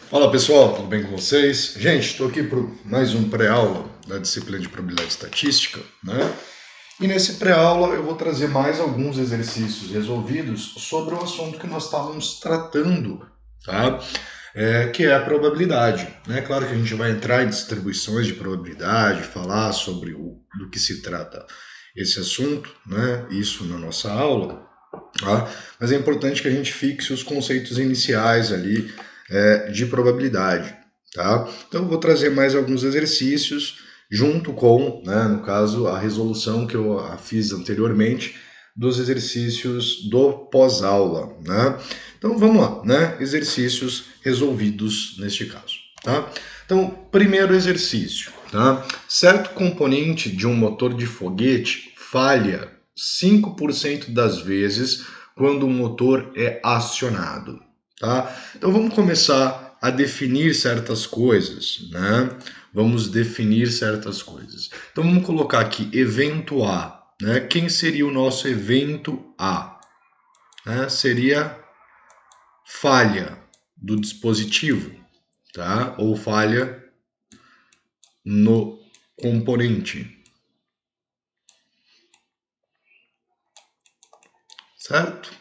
Fala pessoal, tudo bem com vocês? Gente, estou aqui para mais um pré-aula da disciplina de probabilidade estatística, né? E nesse pré-aula eu vou trazer mais alguns exercícios resolvidos sobre o assunto que nós estávamos tratando, tá? Que é a probabilidade, né? Claro que a gente vai entrar em distribuições de probabilidade, falar sobre do que se trata esse assunto, né? Isso na nossa aula, tá? Mas é importante que a gente fixe os conceitos iniciais ali de probabilidade, tá? Então eu vou trazer mais alguns exercícios junto com, né, no caso, a resolução que eu fiz anteriormente dos exercícios do pós-aula, né? Então vamos lá, né? Exercícios resolvidos neste caso, tá? Então, primeiro exercício, tá? Certo componente de um motor de foguete falha 5% das vezes quando o motor é acionado, tá? Então vamos começar a definir certas coisas, né? Vamos definir certas coisas. Então vamos colocar aqui evento A, né? Quem seria o nosso evento A? Né? Seria falha do dispositivo, tá? Ou falha no componente, certo?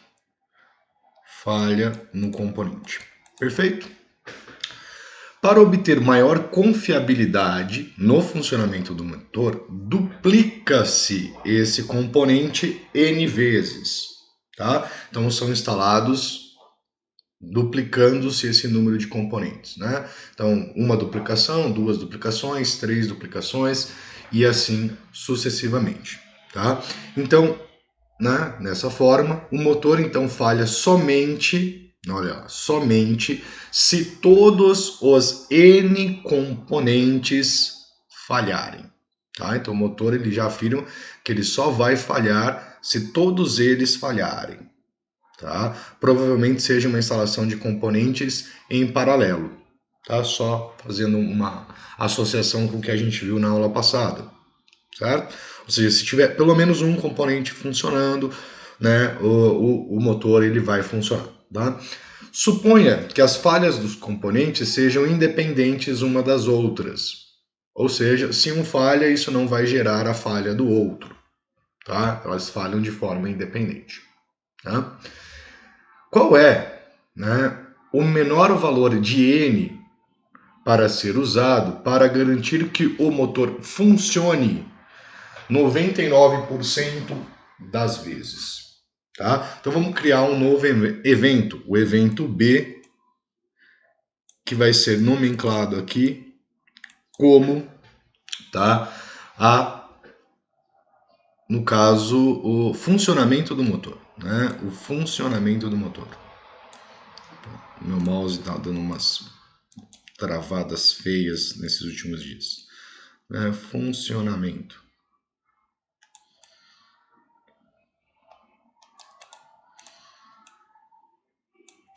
Falha no componente. Perfeito? Para obter maior confiabilidade no funcionamento do motor, duplica-se esse componente N vezes, tá? Então são instalados duplicando-se esse número de componentes, né? Então, uma duplicação, duas duplicações, três duplicações e assim sucessivamente, tá? Então, né, nessa forma, o motor então falha somente, olha, somente se todos os N componentes falharem, tá? Então o motor ele já afirma que ele só vai falhar se todos eles falharem, tá? Provavelmente seja uma instalação de componentes em paralelo, tá? Só fazendo uma associação com o que a gente viu na aula passada, certo? Ou seja, se tiver pelo menos um componente funcionando, né, o motor ele vai funcionar, tá? Suponha que as falhas dos componentes sejam independentes uma das outras. Ou seja, se um falha, isso não vai gerar a falha do outro, tá? Elas falham de forma independente, tá? Qual é, né, o menor valor de N para ser usado para garantir que o motor funcione 99% das vezes, tá? Então vamos criar um novo evento, o evento B, que vai ser nomenclado aqui como, tá? No caso, o funcionamento do motor, né? O funcionamento do motor. Meu mouse está dando umas travadas feias nesses últimos dias. Funcionamento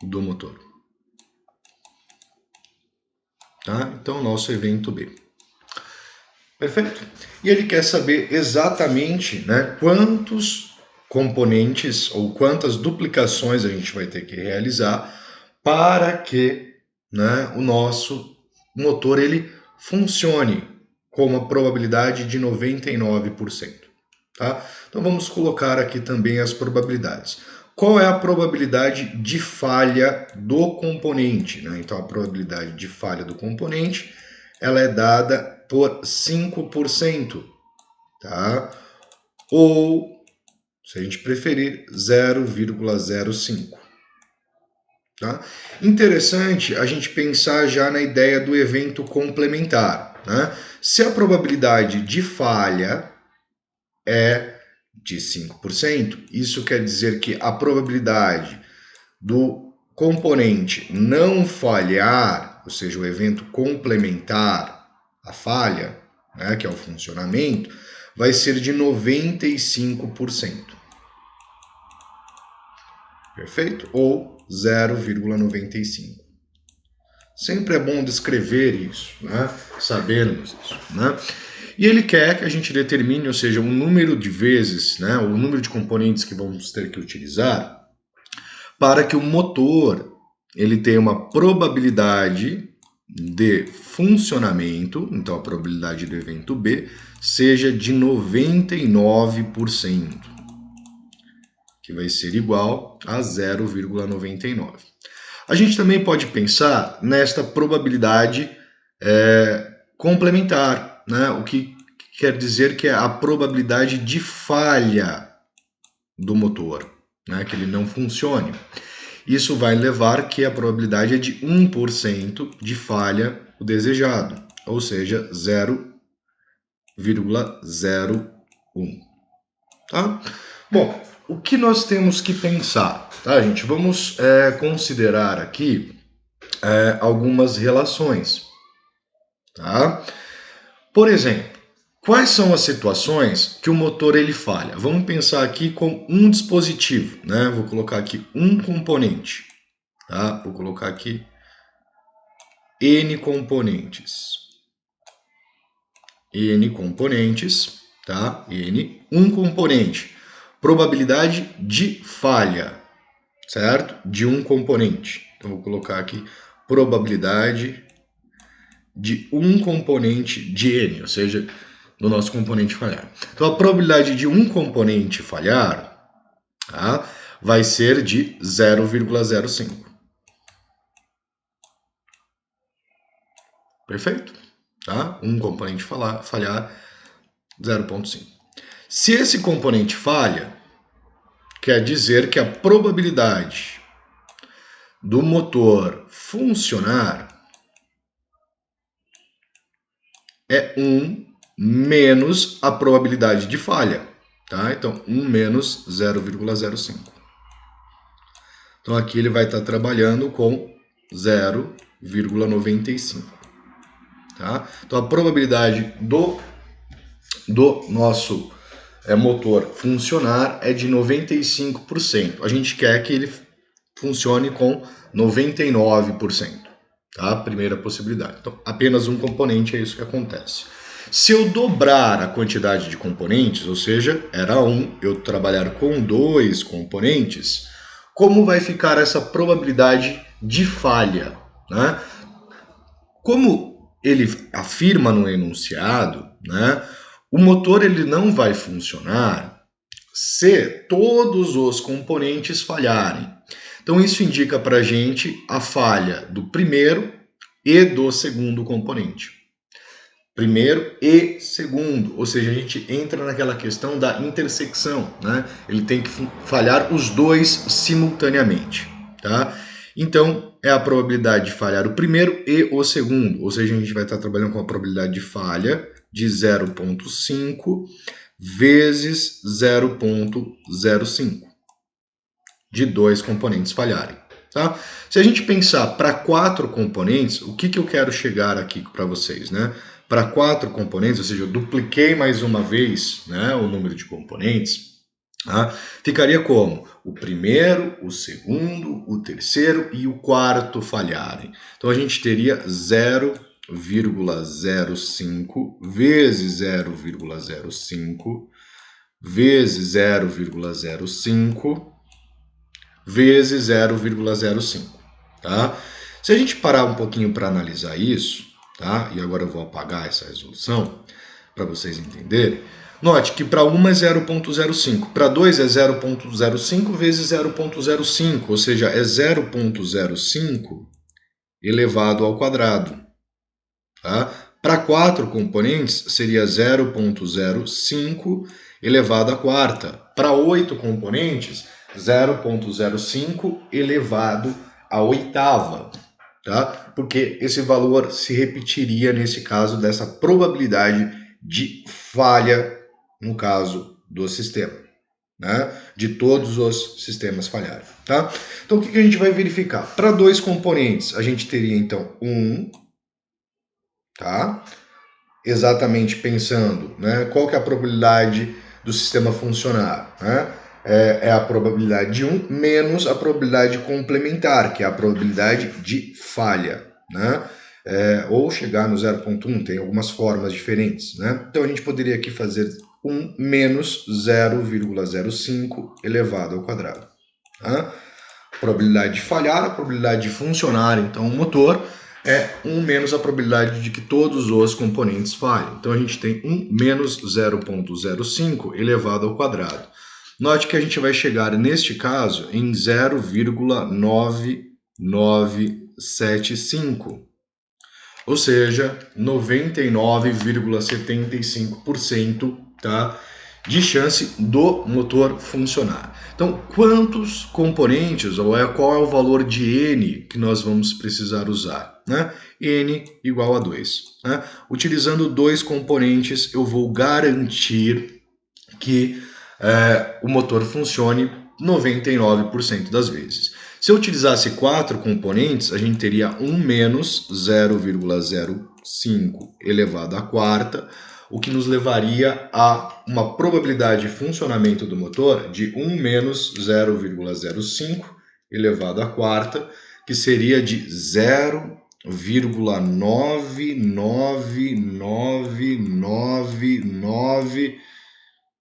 do motor. Tá? Então, nosso evento B. Perfeito? E ele quer saber exatamente, né, quantos componentes ou quantas duplicações a gente vai ter que realizar para que, né, o nosso motor ele funcione com uma probabilidade de 99%. Tá? Então vamos colocar aqui também as probabilidades. Qual é a probabilidade de falha do componente, né? Então a probabilidade de falha do componente ela é dada por 5%, tá? Ou, se a gente preferir, 0,05. Tá? Interessante a gente pensar já na ideia do evento complementar, né? Se a probabilidade de falha é de 5%, isso quer dizer que a probabilidade do componente não falhar, ou seja, o evento complementar à falha, né, que é o funcionamento, vai ser de 95%. Perfeito? Ou 0,95. Sempre é bom descrever isso, né? Sabermos isso, né? E ele quer que a gente determine, ou seja, o número de vezes, né, o número de componentes que vamos ter que utilizar para que o motor ele tem uma probabilidade de funcionamento, então a probabilidade do evento B, seja de 99%, que vai ser igual a 0,99. A gente também pode pensar nesta probabilidade complementar, né? O que quer dizer que é a probabilidade de falha do motor, né? Que ele não funcione. Isso vai levar que a probabilidade é de 1% de falha o desejado, ou seja, 0,01. Tá? Bom, o que nós temos que pensar? Tá, gente? Vamos considerar aqui algumas relações. Tá? Por exemplo, quais são as situações que o motor ele falha? Vamos pensar aqui com um dispositivo, né? Vou colocar aqui um componente, tá? Vou colocar aqui N componentes. N componentes, tá? N, um componente. Probabilidade de falha, certo? De um componente. Então, vou colocar aqui probabilidade de um componente de N, ou seja, do nosso componente falhar. Então, a probabilidade de um componente falhar, tá, vai ser de 0,05. Perfeito? Tá? Um componente falhar 0,5. Se esse componente falha, quer dizer que a probabilidade do motor funcionar é 1 menos a probabilidade de falha, tá? Então, 1 menos 0,05. Então, aqui ele vai estar trabalhando com 0,95, tá? Então, a probabilidade do nosso motor funcionar é de 95%. A gente quer que ele funcione com 99%, tá? Primeira possibilidade. Então, apenas um componente, é isso que acontece. Se eu dobrar a quantidade de componentes, ou seja, era 1, eu trabalhar com 2 componentes, como vai ficar essa probabilidade de falha, né? Como ele afirma no enunciado, né, o motor ele não vai funcionar se todos os componentes falharem. Então isso indica para a gente a falha do primeiro e do segundo componente. Primeiro e segundo, ou seja, a gente entra naquela questão da intersecção, né? Ele tem que falhar os dois simultaneamente, tá? Então, é a probabilidade de falhar o primeiro e o segundo, ou seja, a gente vai estar trabalhando com a probabilidade de falha de 0,5 vezes 0,05 de dois componentes falharem, tá? Se a gente pensar para 4 componentes, o que eu quero chegar aqui para vocês, né? Para 4 componentes, ou seja, eu dupliquei mais uma vez, né, o número de componentes, tá? Ficaria como? O primeiro, o segundo, o terceiro e o quarto falharem. Então a gente teria 0,05 vezes 0,05 vezes 0,05 vezes 0,05, tá? Se a gente parar um pouquinho para analisar isso, tá? E agora eu vou apagar essa resolução para vocês entenderem. Note que para uma é 0,05, para 2 é 0,05 vezes 0,05, ou seja, é 0,05 elevado ao quadrado, tá? Para 4 componentes seria 0,05 elevado à quarta. Para 8 componentes, 0,05 elevado à oitava, tá? Porque esse valor se repetiria nesse caso dessa probabilidade de falha no caso do sistema, né? De todos os sistemas falharem, tá? Então o que a gente vai verificar? Para 2 componentes, a gente teria então 1, tá? Exatamente pensando, né? Qual que é a probabilidade do sistema funcionar, né? É a probabilidade de 1 menos a probabilidade complementar, que é a probabilidade de falha, né? Ou chegar no 0,1, tem algumas formas diferentes, né? Então a gente poderia aqui fazer 1 menos 0,05 elevado ao quadrado, tá? probabilidade de falhar, a probabilidade de funcionar, então, o motor é 1 menos a probabilidade de que todos os componentes falhem. Então, a gente tem 1 menos 0,05 elevado ao quadrado. Note que a gente vai chegar, neste caso, em 0,9975, ou seja, 99,75%, tá, de chance do motor funcionar. Então, quantos componentes, ou qual é o valor de N que nós vamos precisar usar? Né? N igual a 2. Né? Utilizando 2 componentes, eu vou garantir que o motor funcione 99% das vezes. Se eu utilizasse 4 componentes, a gente teria 1 menos 0,05 elevado à quarta, o que nos levaria a uma probabilidade de funcionamento do motor de 1 menos 0,05 elevado à quarta, que seria de 0,99999.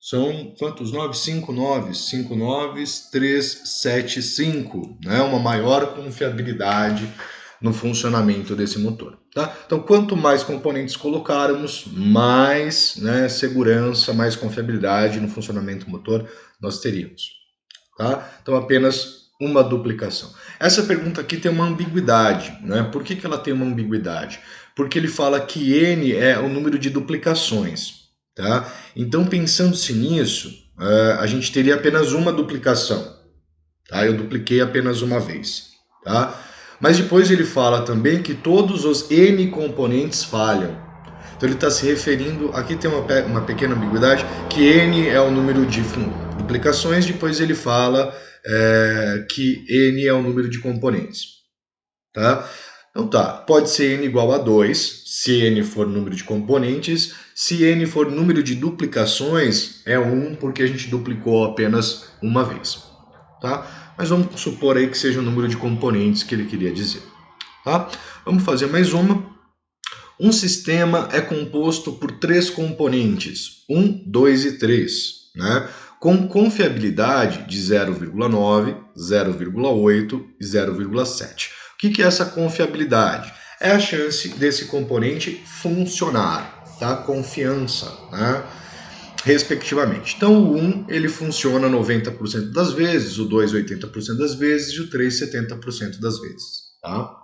São quantos 9? 5 noves. 5 noves, 3, 7, 5. Né? Uma maior confiabilidade no funcionamento desse motor. Tá? Então, quanto mais componentes colocarmos, mais, né, segurança, mais confiabilidade no funcionamento do motor nós teríamos. Tá? Então, apenas uma duplicação. Essa pergunta aqui tem uma ambiguidade. Né? Por que ela tem uma ambiguidade? Porque ele fala que N é o número de duplicações. Tá? Então, pensando-se nisso, a gente teria apenas uma duplicação. Tá? Eu dupliquei apenas uma vez. Tá? Mas depois ele fala também que todos os N componentes falham. Então ele está se referindo, aqui tem uma pequena ambiguidade, que N é o número de duplicações, depois ele fala que N é o número de componentes. Tá? Então tá, pode ser N igual a 2, se N for número de componentes. Se N for número de duplicações, é 1, porque a gente duplicou apenas uma vez. Tá? Mas vamos supor aí que seja o número de componentes que ele queria dizer. Tá? Vamos fazer mais uma. Um sistema é composto por 3 componentes, 1, 2 e 3, né? Com confiabilidade de 0,9, 0,8 e 0,7. O que é essa confiabilidade? É a chance desse componente funcionar, tá? Confiança, né? Respectivamente. Então, o 1 ele funciona 90% das vezes, o 2 80% das vezes e o 3 70% das vezes. Tá?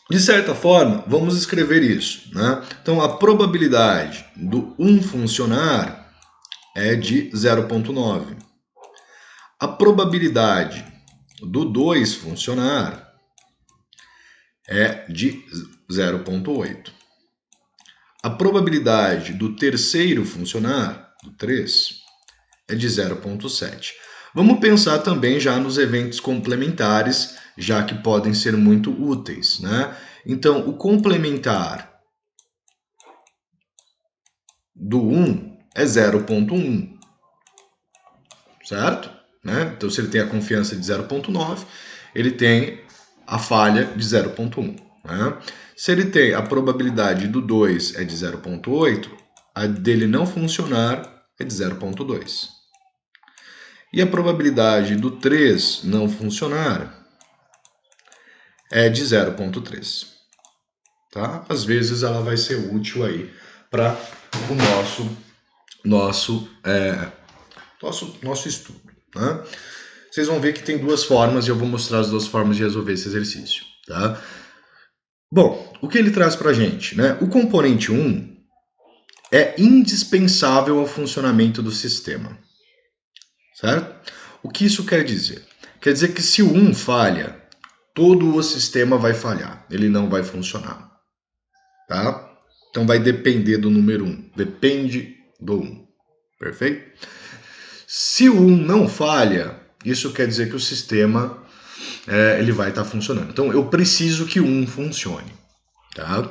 De certa forma, vamos escrever isso. Né? Então, a probabilidade do 1 funcionar é de 0,9. A probabilidade do 2 funcionar é de 0,8. A probabilidade do terceiro funcionar, do 3, é de 0,7. Vamos pensar também já nos eventos complementares, já que podem ser muito úteis. Né? Então, o complementar do 1 é 0,1, certo? Né? Então, se ele tem a confiança de 0,9, ele tem a falha de 0,1. Né? Se ele tem a probabilidade do 2 é de 0,8, a dele não funcionar é de 0,2. E a probabilidade do 3 não funcionar é de 0,3. Tá? Às vezes ela vai ser útil aí para o nosso estudo. Né? Vocês vão ver que tem 2 formas e eu vou mostrar as 2 formas de resolver esse exercício. Tá? Bom, o que ele traz para a gente? Né? O componente 1 é indispensável ao funcionamento do sistema. Certo? O que isso quer dizer? Quer dizer que se o 1 falha, todo o sistema vai falhar, ele não vai funcionar. Tá? Então vai depender do número 1, depende do 1. Perfeito? Se o 1 não falha, isso quer dizer que o sistema ele vai estar funcionando. Então eu preciso que o 1 funcione. Tá?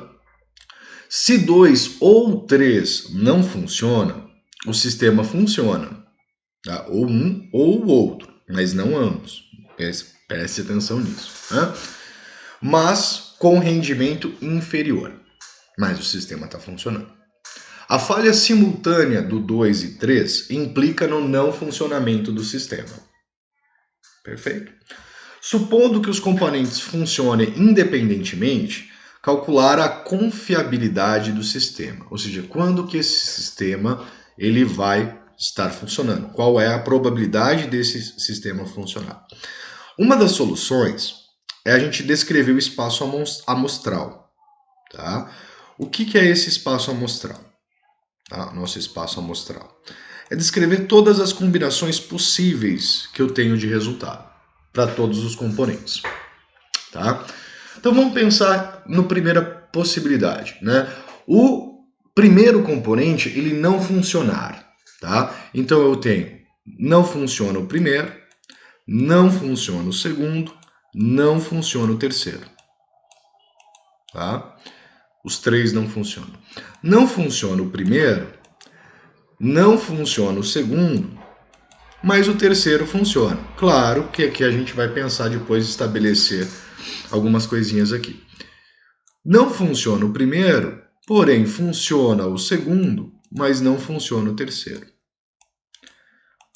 Se 2 ou 3 não funciona, o sistema funciona. Tá? Ou um ou o outro, mas não ambos. Preste atenção nisso. Né? Mas com rendimento inferior. Mas o sistema está funcionando. A falha simultânea do 2 e 3 implica no não funcionamento do sistema. Perfeito? Supondo que os componentes funcionem independentemente, calcular a confiabilidade do sistema, ou seja, quando que esse sistema ele vai estar funcionando, qual é a probabilidade desse sistema funcionar. Uma das soluções é a gente descrever o espaço amostral. Tá? O que é esse espaço amostral? Tá? Nosso espaço amostral é descrever todas as combinações possíveis que eu tenho de resultado para todos os componentes. Tá? Então vamos pensar na primeira possibilidade, né? O primeiro componente ele não funcionar, tá? Então eu tenho não funciona o primeiro, não funciona o segundo, não funciona o terceiro, tá? Os três não funcionam. Não funciona o primeiro, não funciona o segundo, mas o terceiro funciona. Claro que aqui a gente vai pensar depois de estabelecer algumas coisinhas aqui. Não funciona o primeiro, porém funciona o segundo, mas não funciona o terceiro.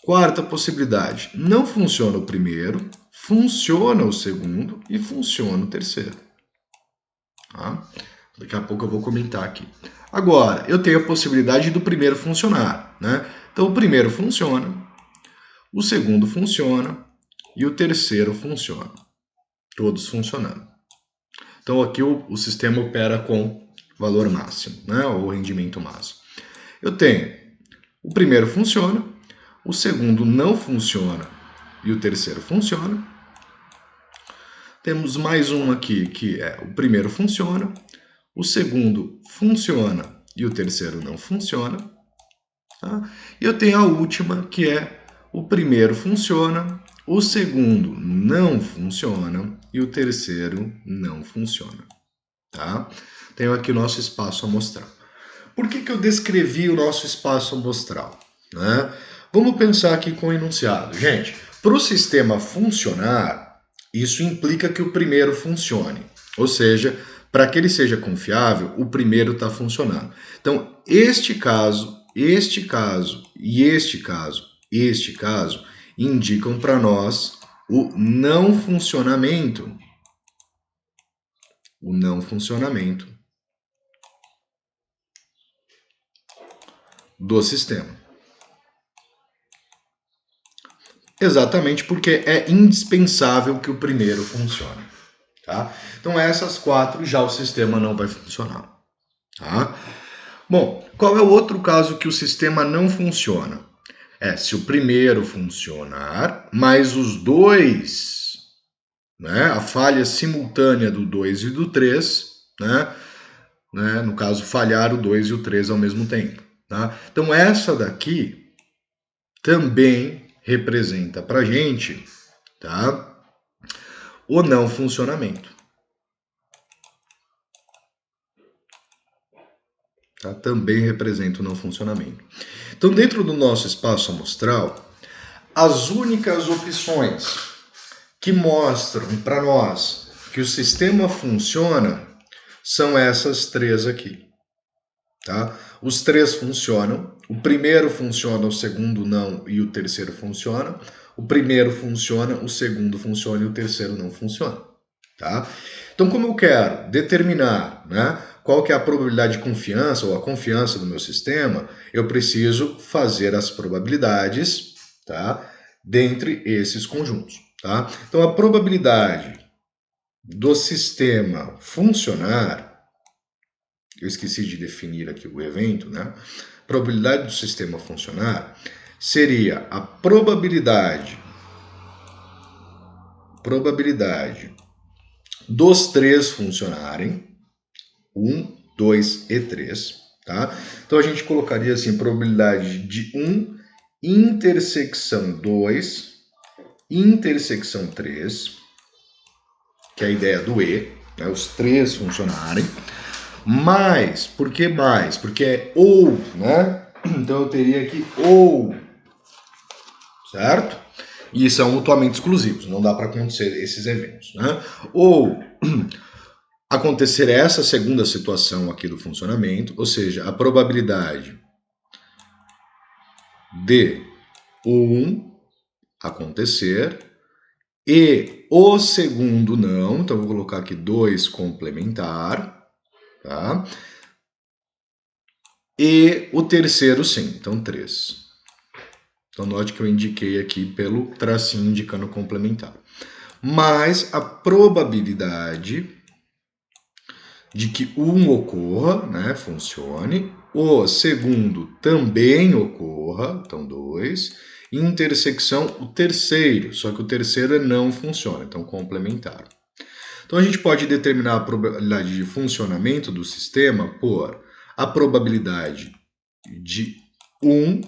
Quarta possibilidade, não funciona o primeiro, funciona o segundo e funciona o terceiro. Tá? Daqui a pouco eu vou comentar aqui. Agora, eu tenho a possibilidade do primeiro funcionar, né? Então o primeiro funciona, o segundo funciona e o terceiro funciona. Todos funcionando. Então aqui o sistema opera com valor máximo, né? Ou rendimento máximo. Eu tenho o primeiro funciona, o segundo não funciona e o terceiro funciona. Temos mais um aqui que é o primeiro funciona, o segundo funciona e o terceiro não funciona. Tá? E eu tenho a última que é o primeiro funciona, o segundo não funciona e o terceiro não funciona. Tá? Tenho aqui o nosso espaço amostral. Por que eu descrevi o nosso espaço amostral? Né? Vamos pensar aqui com o enunciado. Gente, para o sistema funcionar, isso implica que o primeiro funcione. Ou seja, para que ele seja confiável, o primeiro está funcionando. Então, este caso e este caso indicam para nós o não funcionamento. O não funcionamento do sistema. Exatamente porque é indispensável que o primeiro funcione. Tá? Então essas quatro já o sistema não vai funcionar. Tá? Bom, qual é o outro caso que o sistema não funciona? É se o primeiro funcionar, mas os dois, né, a falha simultânea do 2 e do 3, né, no caso falhar o 2 e o 3 ao mesmo tempo. Tá? Então essa daqui também representa para a gente, tá, o não funcionamento. Tá? Também representa o não funcionamento. Então, dentro do nosso espaço amostral, as únicas opções que mostram para nós que o sistema funciona são essas três aqui. Tá? Os três funcionam, o primeiro funciona, o segundo não e o terceiro funciona. O primeiro funciona, o segundo funciona e o terceiro não funciona. Tá? Então, como eu quero determinar, né, qual que é a probabilidade de confiança ou a confiança do meu sistema, eu preciso fazer as probabilidades, tá, dentre esses conjuntos. Tá? Então, a probabilidade do sistema funcionar, eu esqueci de definir aqui o evento, né? A probabilidade do sistema funcionar seria a probabilidade dos três funcionarem, 1, 2 e 3, tá? Então a gente colocaria assim, probabilidade de 1, intersecção 2, intersecção 3, que é a ideia do E, né? Os três funcionarem. Mais, por que mais? Porque é ou, né? Então eu teria aqui ou, certo? E são mutuamente exclusivos, não dá para acontecer esses eventos, né? Ou acontecer essa segunda situação aqui do funcionamento, ou seja, a probabilidade de o 1 acontecer e o segundo não, então vou colocar aqui 2 complementar, tá? E o terceiro sim, então 3. Então note que eu indiquei aqui pelo tracinho indicando complementar. Mas a probabilidade de que um ocorra, né, funcione, o segundo também ocorra, então 2, intersecção o terceiro, só que o terceiro não funciona, então complementar. Então a gente pode determinar a probabilidade de funcionamento do sistema por a probabilidade de 1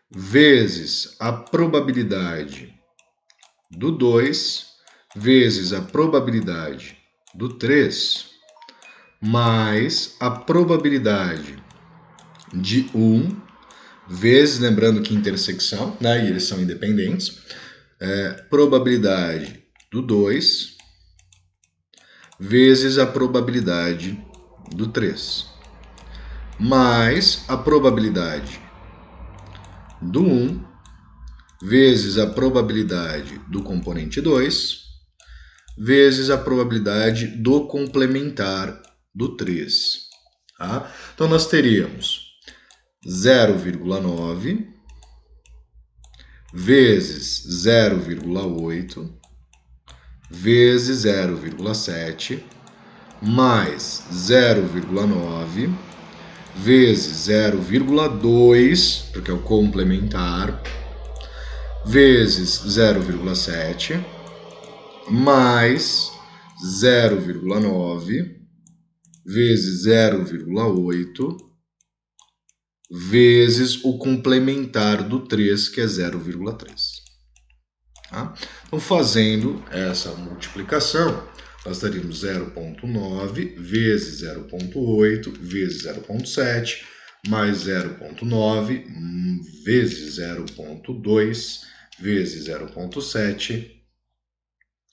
vezes a probabilidade do 2 vezes a probabilidade do 3 mais a probabilidade de 1 vezes, lembrando que intersecção, né, e eles são independentes, probabilidade do 2 vezes a probabilidade do 3, mais a probabilidade do 1 vezes a probabilidade do componente 2 vezes a probabilidade do complementar do 3. Tá? Então, nós teríamos 0,9 vezes 0,8 vezes 0,7 mais 0,9 vezes 0,2, porque é o complementar, vezes 0,7 mais 0,9 vezes 0,8 vezes o complementar do 3, que é 0,3. Tá? Então, fazendo essa multiplicação, nós teríamos 0,9 vezes 0,8 vezes 0,7 mais 0,9 vezes 0,2 vezes 0,7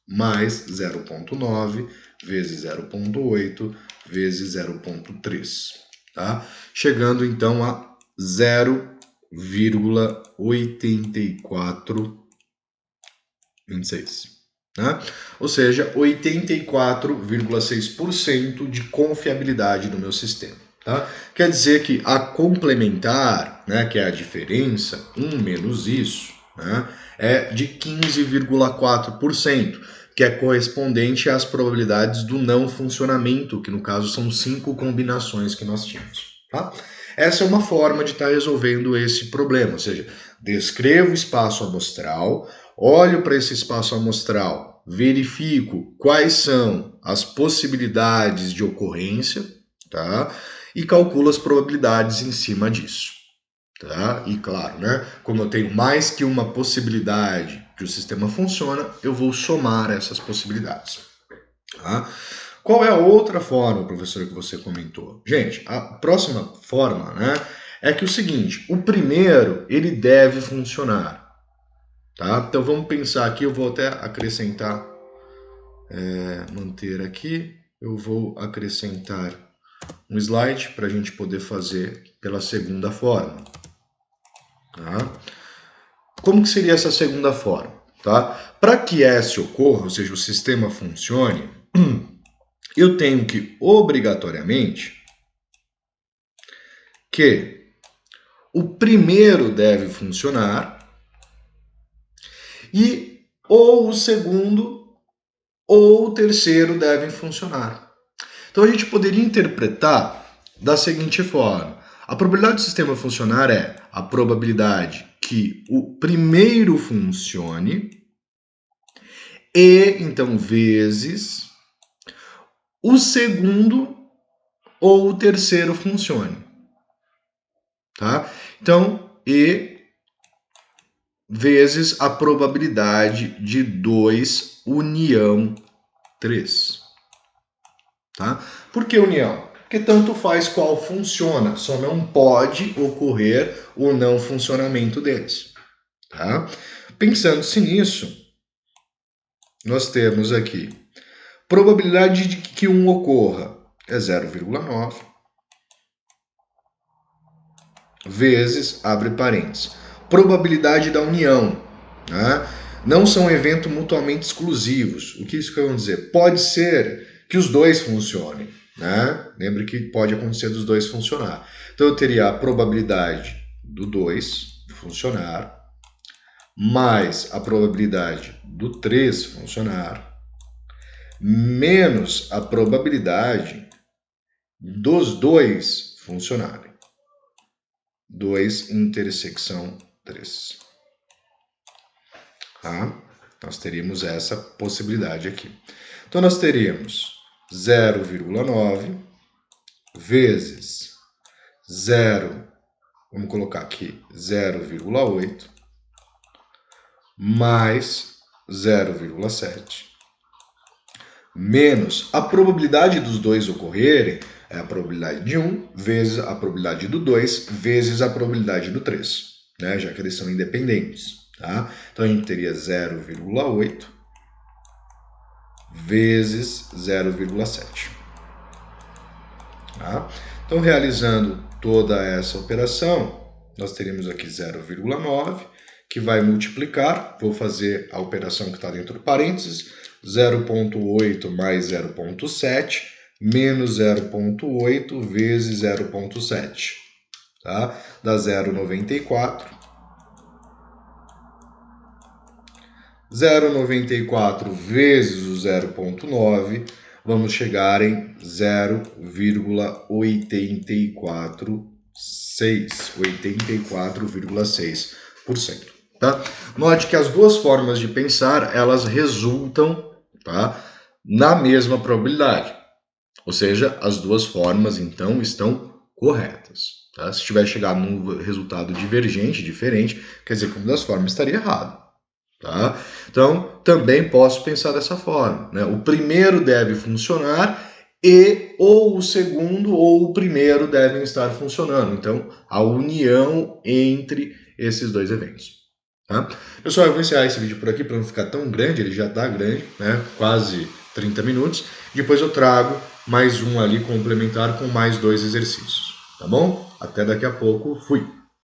mais 0,9 vezes 0,8 vezes 0,3, tá? Chegando então a 0,8426, né? Ou seja, 84,6% de confiabilidade do meu sistema. Tá? Quer dizer que a complementar, né, que é a diferença, 1 menos isso, né, é de 15,4%, que é correspondente às probabilidades do não funcionamento, que no caso são 5 combinações que nós tínhamos. Tá? Essa é uma forma de estar resolvendo esse problema, ou seja, descrevo o espaço amostral, olho para esse espaço amostral, verifico quais são as possibilidades de ocorrência, tá? E calculo as probabilidades em cima disso. Tá? E claro, né, como eu tenho mais que uma possibilidade que o sistema funciona, eu vou somar essas possibilidades. Tá? Qual é a outra forma, professor, que você comentou? Gente, a próxima forma, né, é que o seguinte, o primeiro, ele deve funcionar. Tá? Então vamos pensar aqui, eu vou até acrescentar, manter aqui, eu vou acrescentar um slide para a gente poder fazer pela segunda forma. Tá? Como que seria essa segunda forma? Tá? Para que S ocorra, ou seja, o sistema funcione, eu tenho que, obrigatoriamente, que o primeiro deve funcionar e ou o segundo ou o terceiro devem funcionar. Então a gente poderia interpretar da seguinte forma: a probabilidade do sistema funcionar é a probabilidade que o primeiro funcione e, então, vezes o segundo ou o terceiro funcione. Tá? Então, E vezes a probabilidade de 2 união 3. Tá? Por que união? Porque tanto faz qual funciona, só não pode ocorrer o não funcionamento deles. Tá? Pensando-se nisso, nós temos aqui probabilidade de que um ocorra é 0,9 vezes, abre parênteses, probabilidade da união, né? não são eventos mutuamente exclusivos. O que isso quer dizer? Pode ser que os dois funcionem, né? Lembre que pode acontecer dos dois funcionar. Então eu teria a probabilidade do 2 funcionar, mais a probabilidade do 3 funcionar, menos a probabilidade dos dois funcionarem. 2 intersecção 3. Tá? Nós teríamos essa possibilidade aqui. Então, nós teríamos 0,9 vezes 0, vamos colocar aqui 0,8, mais 0,7, menos a probabilidade dos dois ocorrerem, é a probabilidade de 1 vezes a probabilidade do 2 vezes a probabilidade do 3, né? Já que eles são independentes. Tá? Então a gente teria 0,8 vezes 0,7. Tá? Então, realizando toda essa operação, nós teríamos aqui 0,9, que vai multiplicar, vou fazer a operação que está dentro do parênteses, 0,8 mais 0,7, menos 0,8 vezes 0,7, tá? Dá 0,94. 0,94 vezes o 0,9, vamos chegar em 84,6%. Tá? Note que as duas formas de pensar, elas resultam, tá, na mesma probabilidade. Ou seja, as duas formas, então, estão corretas. Tá? Se tiver chegado num resultado divergente, diferente, quer dizer que uma das formas estaria errada. Tá? Então, também posso pensar dessa forma, né? O primeiro deve funcionar e ou o segundo ou o primeiro devem estar funcionando. Então, a união entre esses dois eventos. Tá? Pessoal, eu vou encerrar esse vídeo por aqui para não ficar tão grande, ele já está grande, né? Quase 30 minutos. Depois eu trago mais um ali complementar com mais 2 exercícios. Tá bom? Até daqui a pouco. Fui!